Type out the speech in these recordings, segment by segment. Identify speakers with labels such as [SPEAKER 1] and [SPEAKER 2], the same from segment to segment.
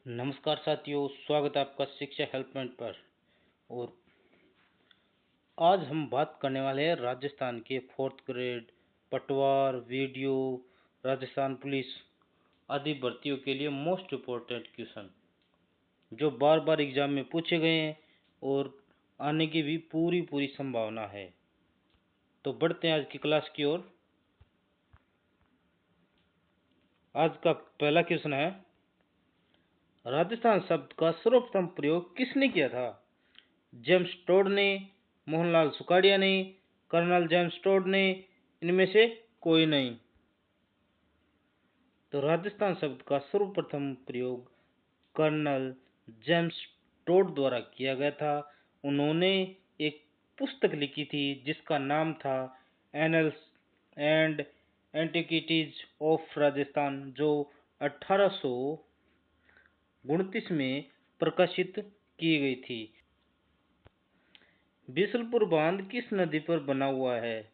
[SPEAKER 1] नमस्कार साथियों, स्वागत है आपका शिक्षा हेल्पलाइन पर। और आज हम बात करने वाले हैं राजस्थान के फोर्थ ग्रेड पटवार, वीडियो, राजस्थान पुलिस आदि भर्तियों के लिए मोस्ट इम्पोर्टेंट क्वेश्चन जो बार बार एग्जाम में पूछे गए हैं और आने की भी पूरी पूरी संभावना है। तो बढ़ते हैं आज की क्लास की ओर। आज का पहला क्वेश्चन है, राजस्थान शब्द का सर्वप्रथम प्रयोग किसने किया था? जेम्स टोड ने, मोहनलाल सुखाड़िया ने, कर्नल जेम्स टोड ने, इनमें से कोई नहीं। तो राजस्थान शब्द का सर्वप्रथम प्रयोग कर्नल जेम्स टोड द्वारा किया गया था। उन्होंने एक पुस्तक लिखी थी जिसका नाम था annuls and antiquities of Rajasthan, जो 1829 में प्रकाशित की गई थी। बिसलपुर बांध किस नदी पर बना हुआ है?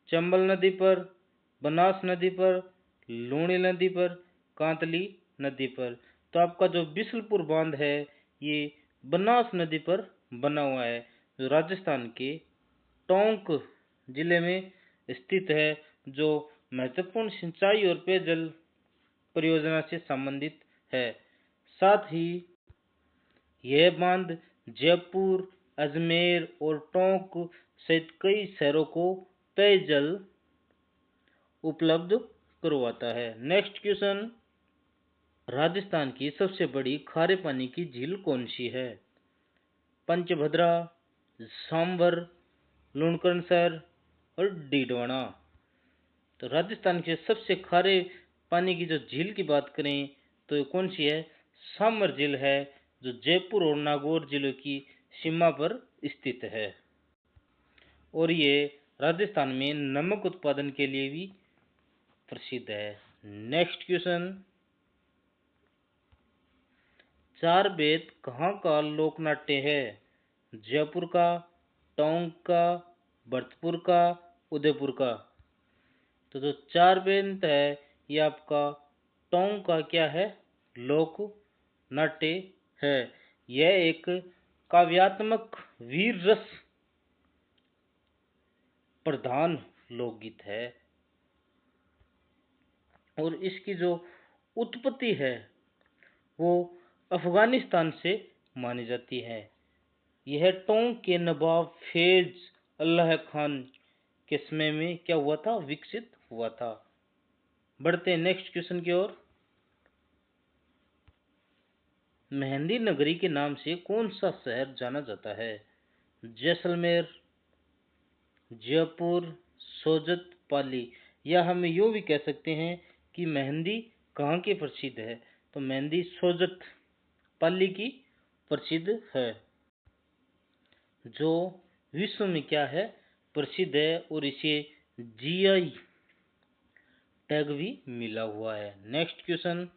[SPEAKER 1] चंबल नदी पर, बनास नदी पर, लूणी नदी पर, कांतली नदी पर। तो आपका जो बिसलपुर बांध है ये बनास नदी पर बना हुआ है, जो राजस्थान के टोंक जिले में स्थित है, जो महत्वपूर्ण सिंचाई और पेयजल परियोजना से संबंधित है। साथ ही यह बांध जयपुर, अजमेर और टोंक सहित कई शहरों को पेयजल उपलब्ध करवाता है। नेक्स्ट क्वेश्चन, राजस्थान की सबसे बड़ी खारे पानी की झील कौन सी है? पंचभद्रा, सांबर, लुणकरणसर और डीडवाना। तो राजस्थान के सबसे खारे पानी की जो झील की बात करें तो ये कौन सी है? सांबर झील है, जो जयपुर और नागौर जिलों की सीमा पर स्थित है। और ये राजस्थान में नमक उत्पादन के लिए भी प्रसिद्ध है। नेक्स्ट क्वेश्चन, चार बेत कहाँ का लोक नाट्य है? जयपुर का, टोंक का, भरतपुर का, उदयपुर का। तो जो चार बेत है ये आपका टोंक का क्या है? लोक नाट्य है। यह एक काव्यात्मक वीर रस प्रधान लोकगीत है और इसकी जो उत्पत्ति है वो अफगानिस्तान से मानी जाती है। यह टोंक के नवाब फैज अल्लाह खान के समय में क्या हुआ था? विकसित हुआ था। बढ़ते हैं नेक्स्ट क्वेश्चन की ओर। मेहंदी नगरी के नाम से कौन सा शहर जाना जाता है? जैसलमेर, जयपुर, सोजत, पाली। या हम यूं भी कह सकते हैं कि मेहंदी कहाँ की प्रसिद्ध है? तो मेहंदी सोजत, पाली की प्रसिद्ध है, जो विश्व में क्या है? प्रसिद्ध है और इसे जीआई टैग भी मिला हुआ है। नेक्स्ट क्वेश्चन,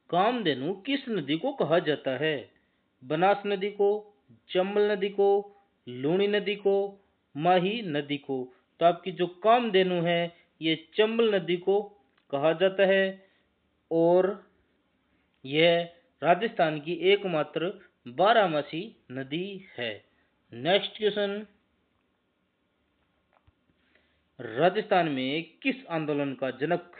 [SPEAKER 1] कामधेनु किस नदी को कहा जाता है? बनास नदी को, चंबल नदी को, लूणी नदी को, माही नदी को। तो आपकी जो कामधेनु है ये चंबल नदी को कहा जाता है और यह राजस्थान की एकमात्र बारहमासी नदी है। नेक्स्ट क्वेश्चन, राजस्थान में किस आंदोलन का जनक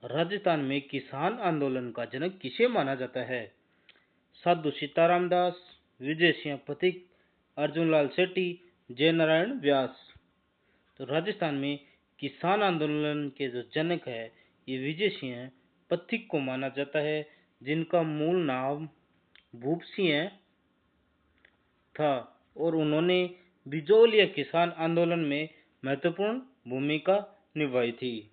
[SPEAKER 1] राजस्थान में किसान आंदोलन का जनक किसे माना जाता है? साधु सीताराम दास, विजय सिंह पथिक, अर्जुनलाल सेठी, जयनारायण व्यास। तो राजस्थान में किसान आंदोलन के जो जनक है ये विजय सिंह पथिक को माना जाता है, जिनका मूल नाम भूप सिंह था और उन्होंने बिजोलिया किसान आंदोलन में महत्वपूर्ण भूमिका निभाई थी।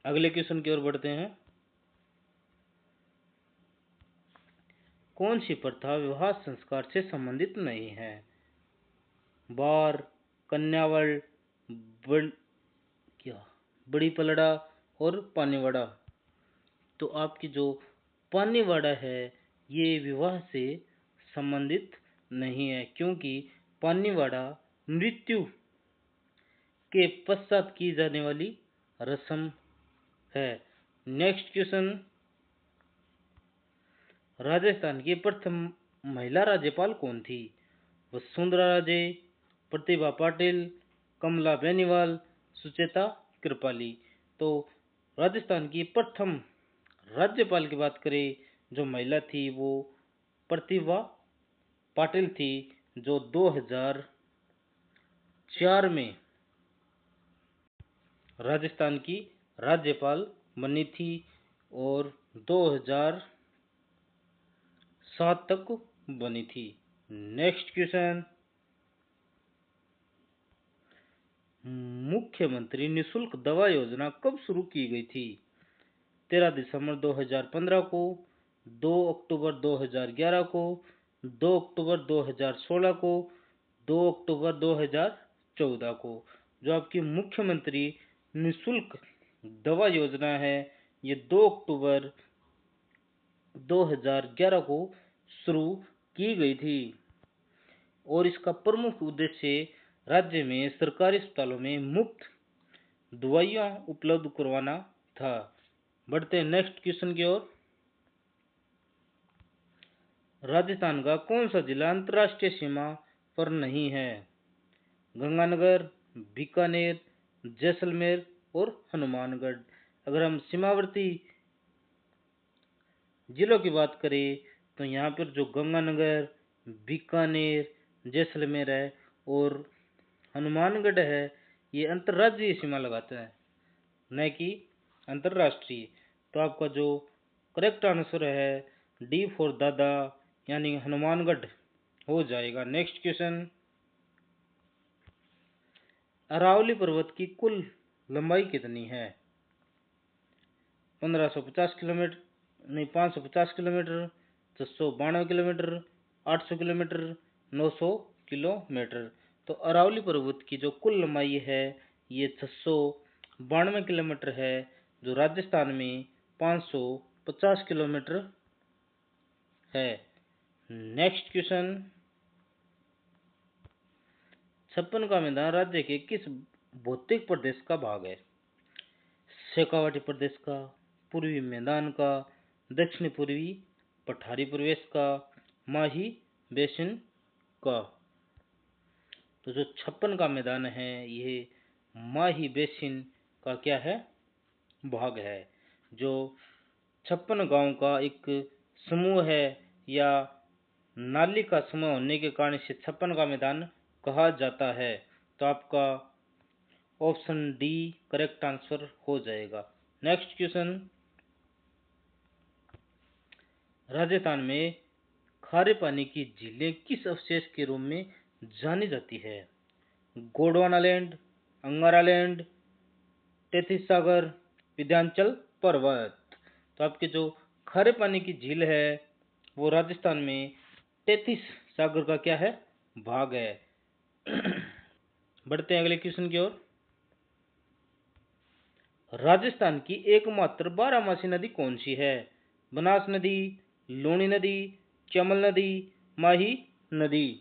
[SPEAKER 1] अगले क्वेश्चन की ओर बढ़ते हैं। कौन सी प्रथा विवाह संस्कार से संबंधित नहीं है? बार, कन्यावल, बड़ी पलड़ा और पानीवाड़ा। तो आपकी जो पानीवाड़ा है ये विवाह से संबंधित नहीं है, क्योंकि पानीवाड़ा मृत्यु के पश्चात की जाने वाली रस्म है। नेक्स्ट क्वेश्चन, राजस्थान की प्रथम महिला राज्यपाल कौन थी? वसुंधरा राजे, प्रतिभा पाटिल, कमला बेनीवाल, सुचेता कृपाली। तो राजस्थान की प्रथम राज्यपाल की बात करें, जो महिला थी वो प्रतिभा पाटिल थी, जो 2004 में राजस्थान की राज्यपाल बनी थी और 2007 तक बनी थी। नेक्स्ट क्वेश्चन, मुख्यमंत्री निशुल्क दवा योजना कब शुरू की गई थी? 13 दिसंबर 2015 को, 2 अक्टूबर 2011 को, 2 अक्टूबर 2016 को, 2 अक्टूबर 2014 को। जो आपकी मुख्यमंत्री निशुल्क दवा योजना है, ये 2 अक्टूबर 2011 को शुरू की गई थी और इसका प्रमुख उद्देश्य राज्य में सरकारी अस्पतालों में मुफ्त दवाइयाँ उपलब्ध करवाना था। बढ़ते हैं नेक्स्ट क्वेश्चन की ओर। राजस्थान का कौन सा जिला अंतर्राष्ट्रीय सीमा पर नहीं है? गंगानगर, बीकानेर, जैसलमेर और हनुमानगढ़। अगर हम सीमावर्ती जिलों की बात करें तो यहाँ पर जो गंगानगर, बीकानेर, जैसलमेर है और हनुमानगढ़ है, ये अंतर्राज्यीय सीमा लगाते हैं, न कि अंतर्राष्ट्रीय। तो आपका जो करेक्ट आंसर है डी फॉर दादा यानी हनुमानगढ़ हो जाएगा। नेक्स्ट क्वेश्चन, अरावली पर्वत की कुल लंबाई कितनी है? 1550 किलोमीटर, नहीं 550 किलोमीटर, 692 किलोमीटर, 800 किलोमीटर, 900 किलोमीटर। तो अरावली पर्वत की जो कुल लंबाई है ये 692 किलोमीटर है, जो राजस्थान में 550 किलोमीटर है। नेक्स्ट क्वेश्चन, छप्पन का मैदान राज्य के किस भौतिक प्रदेश का भाग है? शेखावाटी प्रदेश का, पूर्वी मैदान का, दक्षिण पूर्वी पठारी प्रदेश का, माही बेसिन का। तो जो छप्पन का मैदान है ये माही बेसिन का क्या है? भाग है। जो 56 गांव का एक समूह है या नाली का समूह होने के कारण इसे 56 का मैदान कहा जाता है। तो आपका ऑप्शन डी करेक्ट आंसर हो जाएगा। नेक्स्ट क्वेश्चन, राजस्थान में खारे पानी की झीलें किस अवशेष के रूप में जानी जाती है? गोंडवाना लैंड, अंगारा लैंड, तेथिस सागर, विंध्याचल पर्वत। तो आपके जो खारे पानी की झील है वो राजस्थान में तेथिस सागर का क्या है? भाग है। बढ़ते हैं अगले क्वेश्चन की ओर। राजस्थान की एकमात्र बारहमासी नदी कौन सी है? बनास नदी, लूणी नदी, चमल नदी, माही नदी।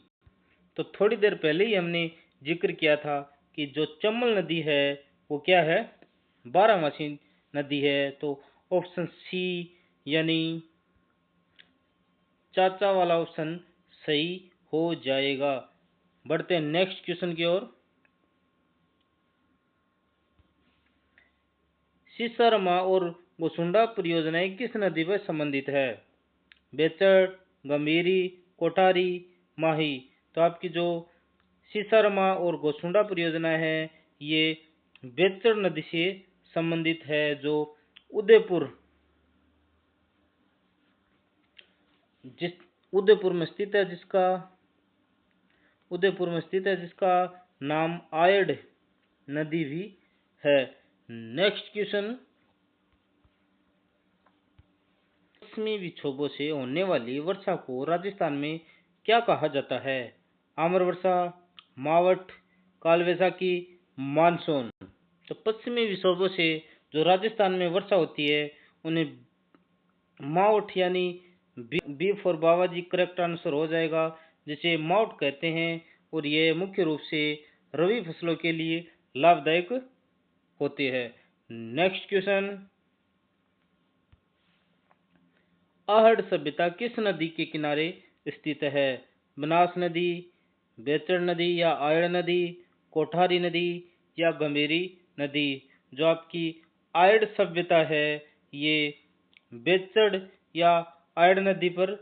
[SPEAKER 1] तो थोड़ी देर पहले ही हमने जिक्र किया था कि जो चमल नदी है वो क्या है? बारहमासी नदी है। तो ऑप्शन सी यानी चाचा वाला ऑप्शन सही हो जाएगा। बढ़ते हैं नेक्स्ट क्वेश्चन की ओर। सिसरमा और गोसुंडा परियोजनाएं किस नदी पर संबंधित है? बेचड़, गंभीरी, कोठारी, माही। तो आपकी जो सिसरमा और गोसुंडा परियोजना है ये बेचड़ नदी से संबंधित है, जो उदयपुर में स्थित है, जिसका नाम आयड नदी भी है। नेक्स्ट क्वेश्चन, पश्चिमी विक्षोभों से होने वाली वर्षा को राजस्थान में क्या कहा जाता है? आम्र वर्षा, मावठ, कालवैसाखी, मानसून। तो पश्चिमी विक्षोभों से जो राजस्थान में वर्षा होती है उन्हें मावठ यानी बी फॉर बाबा जी करेक्ट आंसर हो जाएगा, जिसे माउट कहते हैं, और ये मुख्य रूप से रबी फसलों के लिए लाभदायक होते हैं। नेक्स्ट क्वेश्चन, आहड़ सभ्यता किस नदी के किनारे स्थित है? बनास नदी, बेचड़ नदी या आयड़ नदी, कोठारी नदी या गंभीरी नदी? जो आपकी आयड़ सभ्यता है ये बेचड़ या आयड़ नदी पर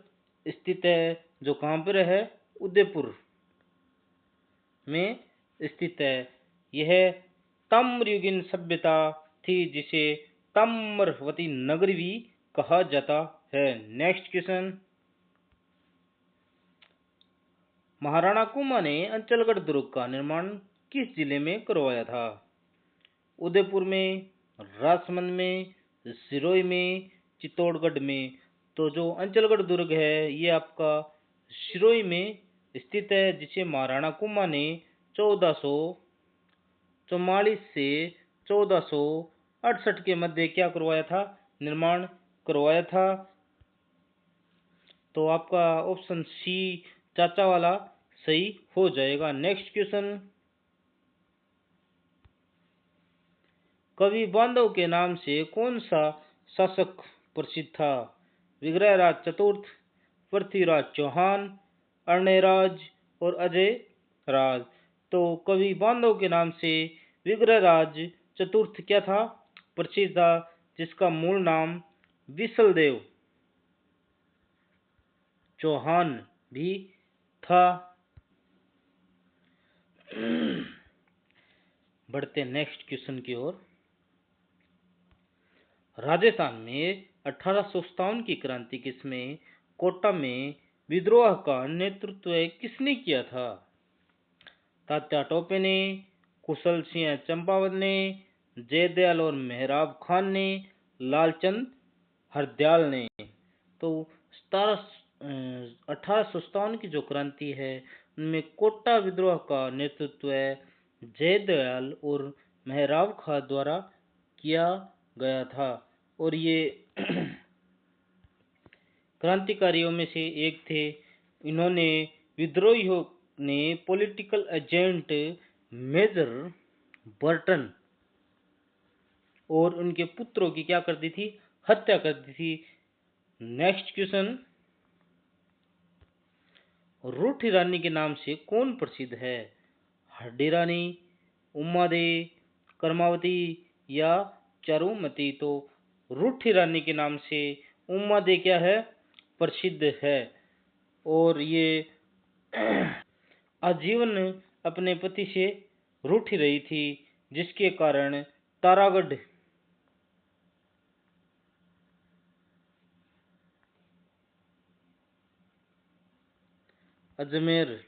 [SPEAKER 1] स्थित है, जो कहाँ पर है? उदयपुर में स्थित है। यह ताम्रयुगीन सभ्यता थी, जिसे ताम्रवती नगरी भी कहा जाता है। नेक्स्ट क्वेश्चन, महाराणा कुंभा ने अंचलगढ़ दुर्ग का निर्माण किस जिले में करवाया था? उदयपुर में, राजसमंद में, सिरोही में, चित्तौड़गढ़ में? तो जो अंचलगढ़ दुर्ग है ये आपका सिरोही में स्थित है, जिसे महाराणा कुंभा ने 1444 से 1468 के मध्य क्या करवाया था? निर्माण करवाया था। तो आपका ऑप्शन सी चाचा वाला सही हो जाएगा। नेक्स्ट क्वेश्चन, कवि बांधव के नाम से कौन सा शासक प्रसिद्ध था? विग्रहराज चतुर्थ, पृथ्वीराज चौहान, अर्णयराज और अजय राज? तो कवि बांधव के नाम से विग्रहराज चतुर्थ क्या था? प्रसिद्ध था, जिसका मूल नाम विशलदेव चौहान भी था। बढ़ते नेक्स्ट क्वेश्चन की ओर। राजस्थान में 1857 की क्रांति किसमें कोटा में विद्रोह का नेतृत्व किसने किया था? तात्या टोपे ने, कुशल सिंह चंपावत ने, जयदयाल और मेहराब खान ने, लालचंद हरदयाल ने? तो 1857 की जो क्रांति है उनमें कोटा विद्रोह का नेतृत्व जयदयाल और मेहराब खां द्वारा किया गया था, और ये क्रांतिकारियों में से एक थे। इन्होंने विद्रोहियों ने पॉलिटिकल एजेंट मेजर बर्टन और उनके पुत्रों की क्या कर दी थी? हत्या कर दी थी। नेक्स्ट क्वेश्चन, रूठी रानी के नाम से कौन प्रसिद्ध है? हड्डी रानी, उमादे, कर्मावती या चारुमती? तो रूठी रानी के नाम से उमादे क्या है? प्रसिद्ध है, और ये आजीवन अपने पति से रूठी रही थी, जिसके कारण तारागढ़ अजमेर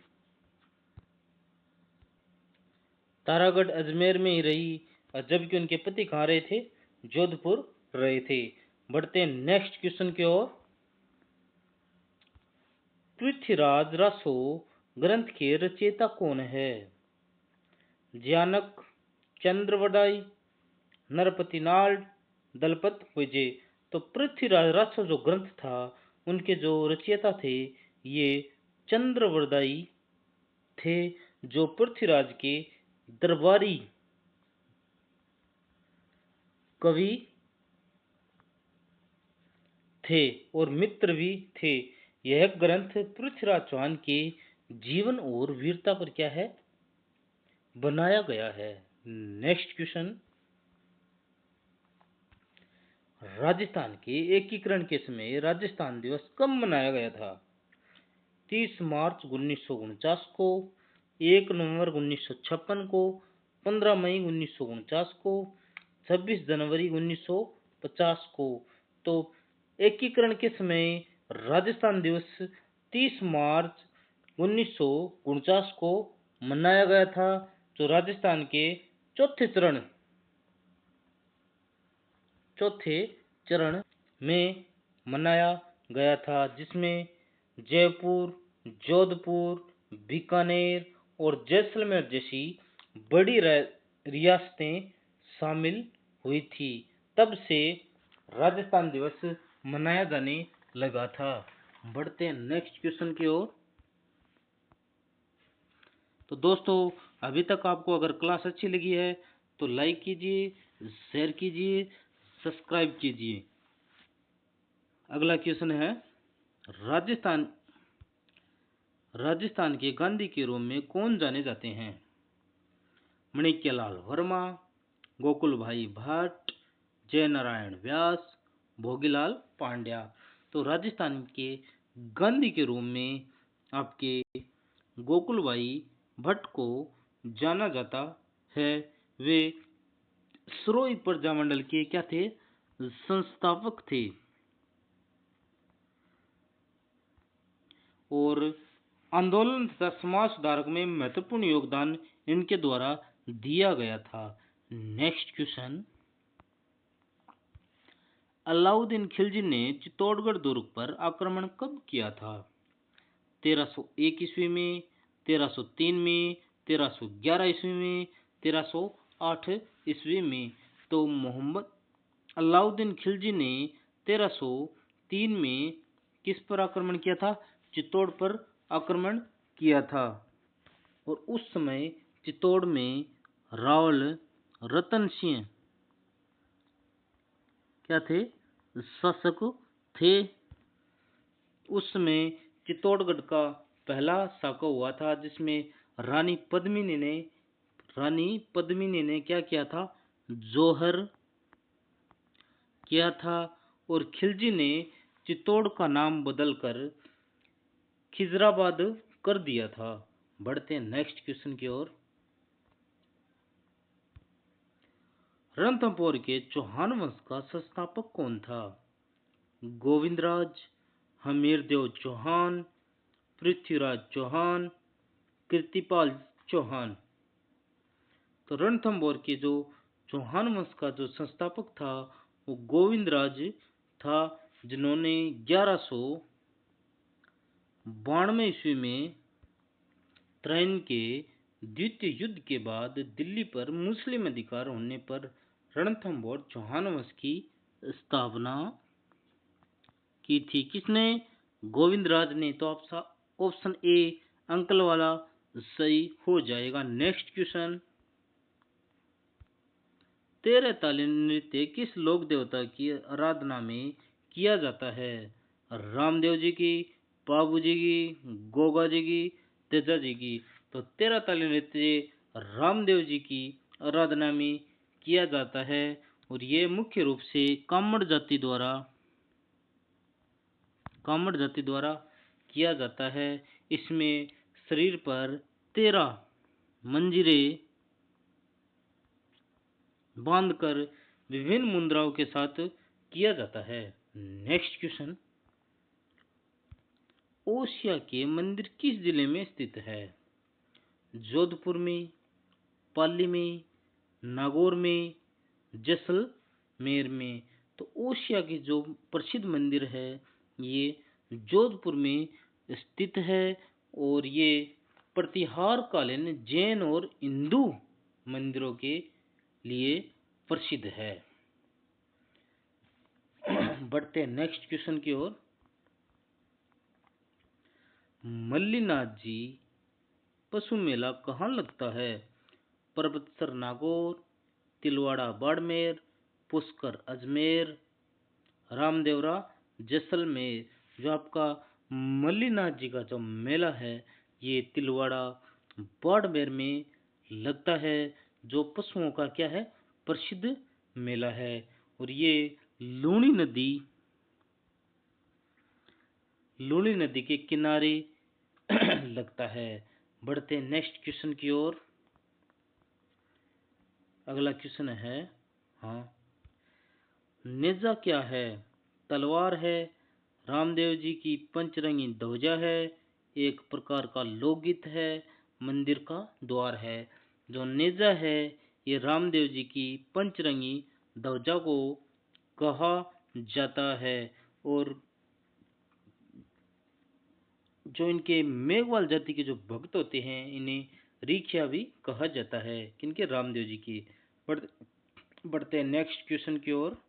[SPEAKER 1] तारागढ़ अजमेर में ही रही, जबकि उनके पति कहाँ रहे थे? जोधपुर रहे थे। बढ़ते हैं नेक्स्ट क्वेश्चन की ओर। पृथ्वीराज रासो ग्रंथ के रचयिता कौन है? ज्ञानक, चंद्रवड़ाई, नरपति नाल, दलपत विजय? तो पृथ्वीराज रासो जो ग्रंथ था उनके जो रचयिता थे ये चंद्रवड़ाई थे, जो पृथ्वीराज के दरबारी कवि थे और मित्र भी थे। यह ग्रंथ पृथ्वीराज चौहान के जीवन और वीरता पर क्या है? बनाया गया है। नेक्स्ट क्वेश्चन, राजस्थान के एकीकरण के समय राजस्थान दिवस कब मनाया गया था? 30 मार्च 1949 को, 1 नवंबर 1956 को, 15 मई 1949 को, 26 जनवरी 1950 को? तो एकीकरण के समय राजस्थान दिवस 30 मार्च 1949 को मनाया गया था, जो राजस्थान के चौथे चरण में मनाया गया था, जिसमें जयपुर, जोधपुर, बीकानेर और जैसलमेर जैसी बड़ी रियासतें शामिल हुई थी। तब से राजस्थान दिवस मनाया जाने लगा था। बढ़ते हैं नेक्स्ट क्वेश्चन की ओर। तो दोस्तों, अभी तक आपको अगर क्लास अच्छी लगी है तो लाइक कीजिए, शेयर कीजिए, सब्सक्राइब कीजिए। अगला क्वेश्चन है, राजस्थान राजस्थान के गांधी के रूप में कौन जाने जाते हैं? माणिक्यलाल वर्मा, गोकुल भाई भट्ट, जय नारायण व्यास, भोगीलाल पांड्या। तो राजस्थान के गांधी के रूप में आपके गोकुल भाई भट्ट को जाना जाता है। वे सरोई प्रजामंडल के क्या थे? संस्थापक थे। और आंदोलन तथा समाज सुधारक में महत्वपूर्ण योगदान इनके द्वारा दिया गया था। नेक्स्ट क्वेश्चन, अलाउद्दीन खिलजी ने चित्तौड़गढ़ दुर्ग पर आक्रमण कब किया था? 1301 ईस्वी में, 1303 में, 1311 ईस्वी में, 1308 ईस्वी में। तो मोहम्मद अलाउद्दीन खिलजी ने 1303 में किस पर आक्रमण किया था? चित्तौड़ पर आक्रमण किया था। और उस समय चित्तौड़ में रावल रतन सिंह क्या थे? शासक थे। उस समय चित्तौड़गढ़ का पहला साका हुआ था, जिसमें रानी पद्मिनी ने क्या किया था? जोहर किया था। और खिलजी ने चित्तौड़ का नाम बदलकर खिजराबाद कर दिया था। बढ़ते हैं नेक्स्ट क्वेश्चन की ओर। रणथंभौर के चौहान वंश का संस्थापक कौन था? गोविंदराज, हमीरदेव चौहान, पृथ्वीराज चौहान, कीर्तिपाल चौहान। तो रणथंभौर के जो चौहान वंश का जो संस्थापक था वो गोविंदराज था, जिन्होंने 1192 ईस्वी में त्रैन के द्वितीय युद्ध के बाद दिल्ली पर मुस्लिम अधिकार होने पर रणथंभौर चौहान वंश की स्थापना की थी। किसने? गोविंदराज ने। तो आप ऑप्शन ए अंकल वाला सही हो जाएगा। नेक्स्ट क्वेश्चन, 13 ताली नृत्य किस लोक देवता की आराधना में किया जाता है? रामदेव जी की, बाबू जी की, गोगा जी की, तेजा जी की। तो 13 ताली नृत्य रामदेव जी की आराधना में किया जाता है। और ये मुख्य रूप से कामड़ जाति द्वारा किया जाता है। इसमें शरीर पर 13 मंजीरें बांधकर विभिन्न मुद्राओं के साथ किया जाता है। नेक्स्ट क्वेश्चन, ओसिया के मंदिर किस जिले में स्थित है? जोधपुर में, पाली में, नागौर में, जैसलमेर में। तो ओसिया की जो प्रसिद्ध मंदिर है ये जोधपुर में स्थित है। और ये प्रतिहारकालीन जैन और हिंदू मंदिरों के लिए प्रसिद्ध है। बढ़ते हैं नेक्स्ट क्वेश्चन की ओर। मल्लीनाथ जी पशु मेला कहाँ लगता है? पर्वतसर नागौर, तिलवाड़ा बाड़मेर, पुष्कर अजमेर, रामदेवरा जैसलमेर। जो आपका मल्लीनाथ जी का जो मेला है ये तिलवाड़ा बाड़मेर में लगता है, जो पशुओं का क्या है? प्रसिद्ध मेला है। और ये लूनी नदी के किनारे लगता है। बढ़ते हैं नेक्स्ट क्वेश्चन की ओर। अगला क्वेश्चन है, हाँ, नेजा क्या है? तलवार है, रामदेव जी की पंचरंगी ध्वजा है, एक प्रकार का लोकगीत है, मंदिर का द्वार है। जो नेजा है ये रामदेव जी की पंचरंगी ध्वजा को कहा जाता है। और जो इनके मेघवाल जाति के जो भक्त होते हैं इन्हें रिखिया भी कहा जाता है। किनके? रामदेव जी की। बढ़ते हैं नेक्स्ट क्वेश्चन की ओर।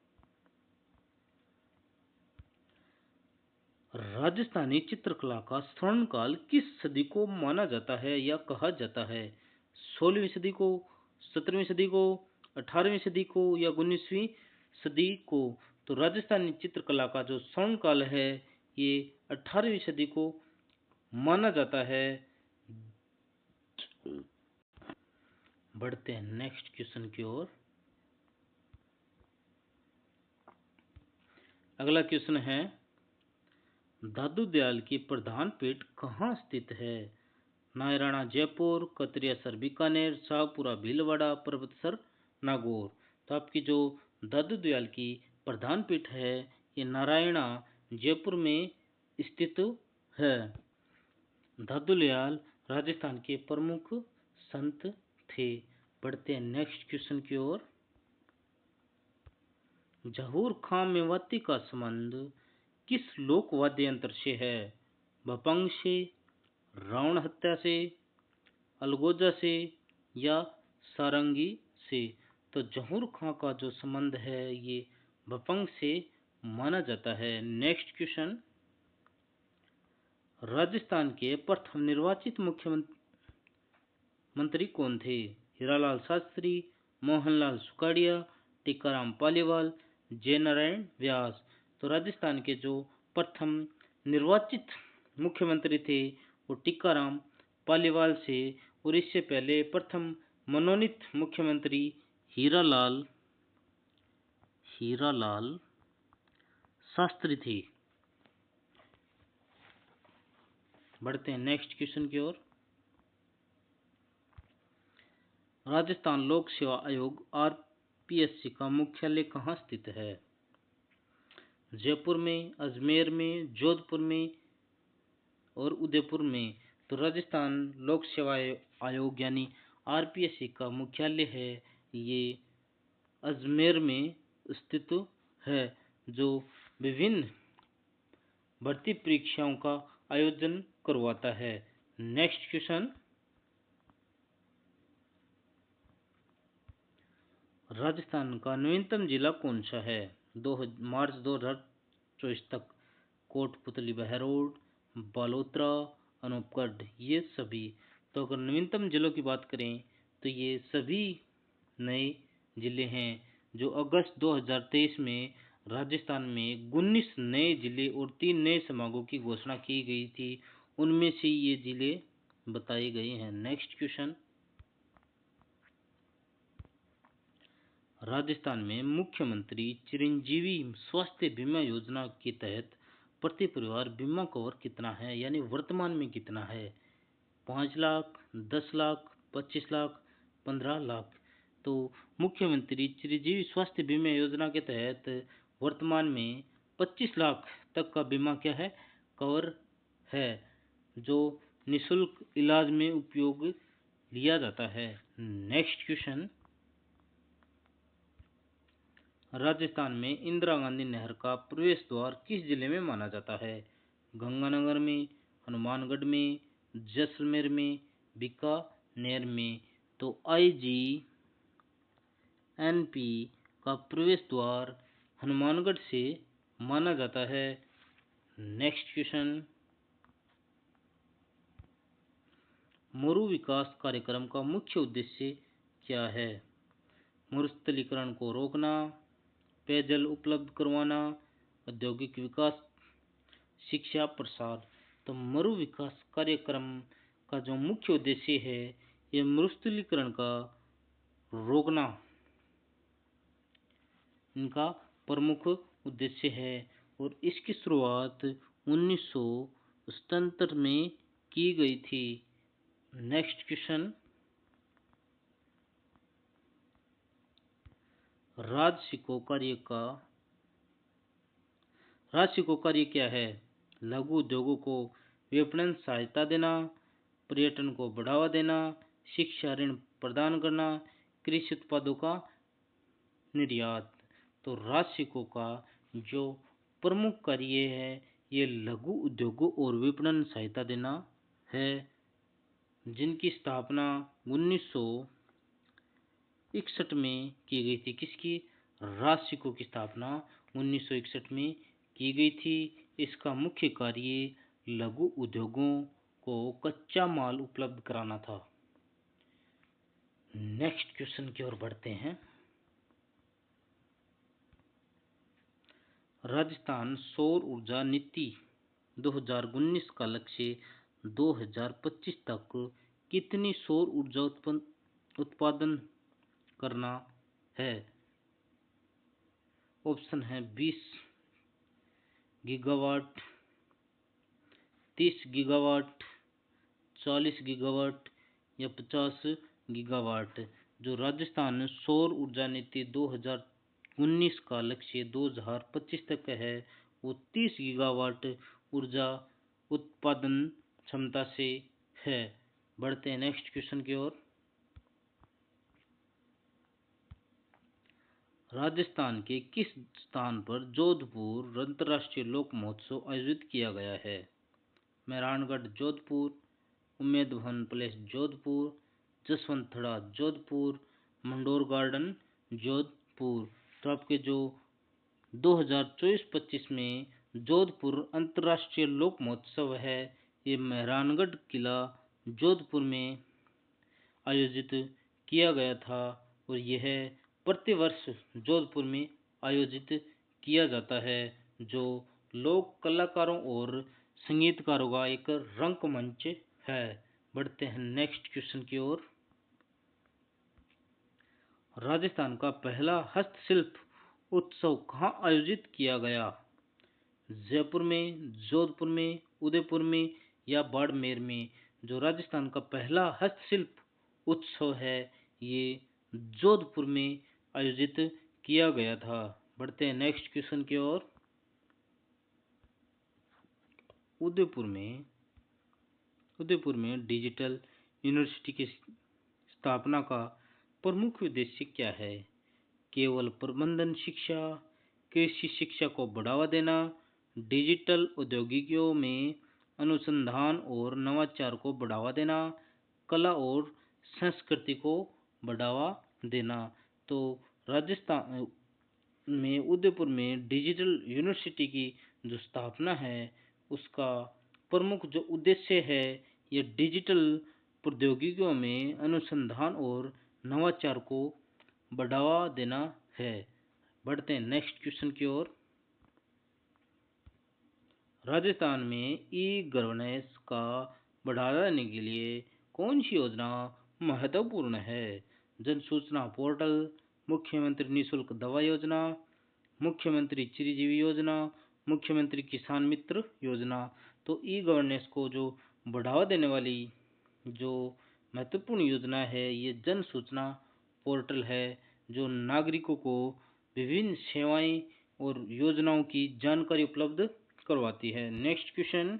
[SPEAKER 1] राजस्थानी चित्रकला का स्वर्णकाल किस सदी को माना जाता है या कहा जाता है? 16वीं सदी को, 17वीं सदी को, 18वीं सदी को या 19वीं सदी को? तो राजस्थानी चित्रकला का जो स्वर्णकाल है ये 18वीं सदी को माना जाता है। बढ़ते हैं नेक्स्ट क्वेश्चन की ओर। अगला क्वेश्चन है, दादू दयाल की प्रधान पीठ कहाँ स्थित है? नायराना जयपुर, कतरियासर बीकानेर, शाहपुरा भीलवाड़ा, पर्वतसर नागौर। तो आपकी जो दादू दयाल की प्रधान पीठ है ये नारायणा जयपुर में स्थित है। दादू दयाल राजस्थान के प्रमुख संत थे। बढ़ते हैं नेक्स्ट क्वेश्चन की ओर। जहूर खां मेवाती का संबंध किस लोक वाद्य यंत्र से है? भपंग से, रावण हत्या से, अलगोजा से या सारंगी से? तो जहूर खां का जो संबंध है ये भपंग से माना जाता है। नेक्स्ट क्वेश्चन, राजस्थान के प्रथम निर्वाचित मुख्यमंत्री कौन थे? हीरालाल शास्त्री, मोहनलाल सुखाड़िया, टीकाराम पालीवाल, जयनारायण व्यास। तो राजस्थान के जो प्रथम निर्वाचित मुख्यमंत्री थे वो टीकाराम पालीवाल से, और इससे पहले प्रथम मनोनीत मुख्यमंत्री हीरालाल शास्त्री थे। बढ़ते हैं नेक्स्ट क्वेश्चन की ओर। राजस्थान लोक सेवा आयोग आरपीएससी का मुख्यालय कहाँ स्थित है? जयपुर में, अजमेर में, जोधपुर में और उदयपुर में। तो राजस्थान लोक सेवा आयोग यानी आरपीएससी का मुख्यालय है ये अजमेर में स्थित है, जो विभिन्न भर्ती परीक्षाओं का आयोजन करवाता है। नेक्स्ट क्वेश्चन, राजस्थान का नवीनतम जिला कौन सा है? मार्च 2024 तक कोटपुतली, बहरोड, बालोतरा, अनूपगढ़ ये सभी। तो अगर नवीनतम जिलों की बात करें तो ये सभी नए जिले हैं जो अगस्त 2023 में राजस्थान में 19 नए जिले और 3 नए संभागों की घोषणा की गई थी, उनमें से ये जिले बताए गए हैं। नेक्स्ट क्वेश्चन, राजस्थान में मुख्यमंत्री चिरंजीवी स्वास्थ्य बीमा योजना के तहत प्रति परिवार बीमा कवर कितना है, यानी वर्तमान में कितना है? 5 लाख, 10 लाख, 25 लाख, 15 लाख। तो मुख्यमंत्री चिरंजीवी स्वास्थ्य बीमा योजना के तहत वर्तमान में 25 लाख तक का बीमा क्या है? कवर है, जो निःशुल्क इलाज में उपयोग लिया जाता है। नेक्स्ट क्वेश्चन, राजस्थान में इंदिरा गांधी नहर का प्रवेश द्वार किस जिले में माना जाता है? गंगानगर में, हनुमानगढ़ में, जैसलमेर में, बीकानेर में। तो आईजीएनपी का प्रवेश द्वार हनुमानगढ़ से माना जाता है। नेक्स्ट क्वेश्चन, मरु विकास कार्यक्रम का मुख्य उद्देश्य क्या है? मरुस्थलीकरण को रोकना, पेयजल उपलब्ध करवाना, औद्योगिक विकास, शिक्षा प्रसार। तो मरु विकास कार्यक्रम का जो मुख्य उद्देश्य है ये मरुस्थलीकरण का रोकना इनका प्रमुख उद्देश्य है, और इसकी शुरुआत 1977 में की गई थी। नेक्स्ट क्वेश्चन, राजसिको कार्य क्या है? लघु उद्योगों को विपणन सहायता देना, पर्यटन को बढ़ावा देना, शिक्षा ऋण प्रदान करना, कृषि उत्पादों का निर्यात। तो राजसिको का जो प्रमुख कार्य है ये लघु उद्योगों और विपणन सहायता देना है, जिनकी स्थापना 1961 में की गई थी। किसकी? राजसिको की स्थापना 1961 में की गई थी। इसका मुख्य कार्य लघु उद्योगों को कच्चा माल उपलब्ध कराना था। नेक्स्ट क्वेश्चन की ओर बढ़ते हैं। राजस्थान सौर ऊर्जा नीति 2019 का लक्ष्य 2025 तक कितनी सौर ऊर्जा उत्पादन करना है? ऑप्शन है 20 गीगावाट, 30 गीगावाट, 40 गीगावाट या 50 गीगावाट। जो राजस्थान सौर ऊर्जा नीति 2019 का लक्ष्य 2025 तक है वो 30 गीगावाट ऊर्जा उत्पादन क्षमता से है। बढ़ते हैं नेक्स्ट क्वेश्चन की ओर। राजस्थान के किस स्थान पर जोधपुर अंतर्राष्ट्रीय लोक महोत्सव आयोजित किया गया है? मेहरानगढ़ जोधपुर, उम्मेद भवन पैलेस जोधपुर, जसवंतथड़ा जोधपुर, मंडोर गार्डन जोधपुर। तो आपके जो 2024-25 में जोधपुर अंतर्राष्ट्रीय लोक महोत्सव है ये मेहरानगढ़ किला जोधपुर में आयोजित किया गया था और यह प्रतिवर्ष जोधपुर में आयोजित किया जाता है, जो लोक कलाकारों और संगीतकारों का एक रंगमंच है। बढ़ते हैं नेक्स्ट क्वेश्चन की ओर। राजस्थान का पहला हस्तशिल्प उत्सव कहाँ आयोजित किया गया? जयपुर में, जोधपुर में, उदयपुर में या बाड़मेर में? जो राजस्थान का पहला हस्तशिल्प उत्सव है ये जोधपुर में आयोजित किया गया था। बढ़ते हैं नेक्स्ट क्वेश्चन की ओर। उदयपुर में डिजिटल यूनिवर्सिटी की स्थापना का प्रमुख उद्देश्य क्या है? केवल प्रबंधन शिक्षा, कृषि शिक्षा को बढ़ावा देना, डिजिटल औद्योगिकियों में अनुसंधान और नवाचार को बढ़ावा देना, कला और संस्कृति को बढ़ावा देना। तो राजस्थान में उदयपुर में डिजिटल यूनिवर्सिटी की जो स्थापना है उसका प्रमुख जो उद्देश्य है ये डिजिटल प्रौद्योगिकियों में अनुसंधान और नवाचार को बढ़ावा देना है। बढ़ते हैं नेक्स्ट क्वेश्चन की ओर। राजस्थान में ई गवर्नेंस का बढ़ावा देने के लिए कौन सी योजना महत्वपूर्ण है? जन सूचना पोर्टल, मुख्यमंत्री निःशुल्क दवा योजना, मुख्यमंत्री चिरंजीवी योजना, मुख्यमंत्री किसान मित्र योजना। तो ई गवर्नेंस को जो बढ़ावा देने वाली जो महत्वपूर्ण योजना है ये जन सूचना पोर्टल है, जो नागरिकों को विभिन्न सेवाएं और योजनाओं की जानकारी उपलब्ध करवाती है। Next question.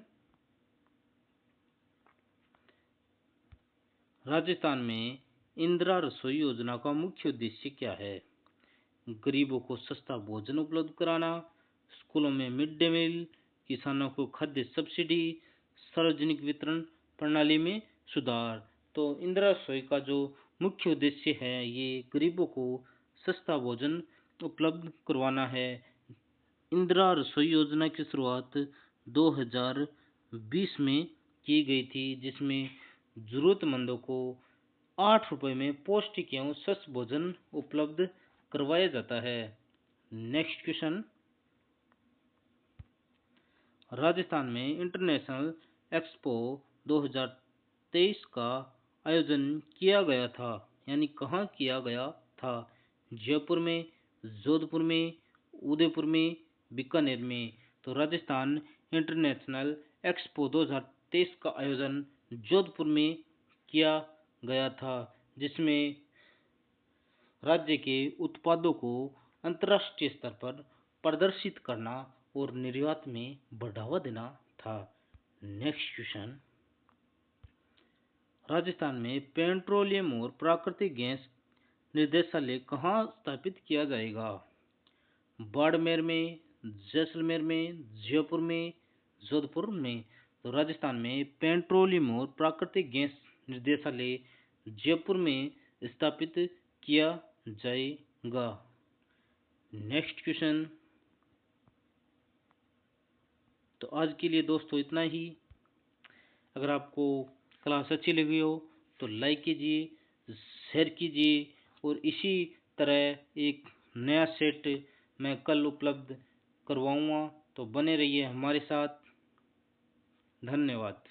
[SPEAKER 1] राजस्थान में इंदिरा रसोई योजना का मुख्य उद्देश्य क्या है? गरीबों को सस्ता भोजन उपलब्ध कराना, स्कूलों में मिड डे मील, किसानों को खाद्य सब्सिडी, सार्वजनिक वितरण प्रणाली में सुधार। तो इंदिरा रसोई का जो मुख्य उद्देश्य है ये गरीबों को सस्ता भोजन उपलब्ध करवाना है। इंदिरा रसोई योजना की शुरुआत 2020 में की गई थी, जिसमें जरूरतमंदों को 8 रुपए में पौष्टिक एवं स्वस्थ भोजन उपलब्ध करवाया जाता है। Next question. राजस्थान में इंटरनेशनल एक्सपो 2023 का आयोजन किया गया था, यानी कहाँ किया गया था? जयपुर में, जोधपुर में, उदयपुर में, बीकानेर में। तो राजस्थान इंटरनेशनल एक्सपो 2023 का आयोजन जोधपुर में किया गया था, जिसमें राज्य के उत्पादों को अंतर्राष्ट्रीय स्तर पर प्रदर्शित करना और निर्यात में बढ़ावा देना था। Next question. राजस्थान में पेट्रोलियम और प्राकृतिक गैस निर्देशालय कहाँ स्थापित किया जाएगा? बाड़मेर में, जैसलमेर में, जयपुर में, जोधपुर में। तो राजस्थान में पेट्रोलियम और प्राकृतिक गैस निर्देशालय जयपुर में स्थापित किया जाएगा। Next question. तो आज के लिए दोस्तों इतना ही। अगर आपको क्लास अच्छी लगी हो तो लाइक कीजिए, शेयर कीजिए, और इसी तरह एक नया सेट मैं कल उपलब्ध करवाऊंगा, तो बने रहिए हमारे साथ। धन्यवाद।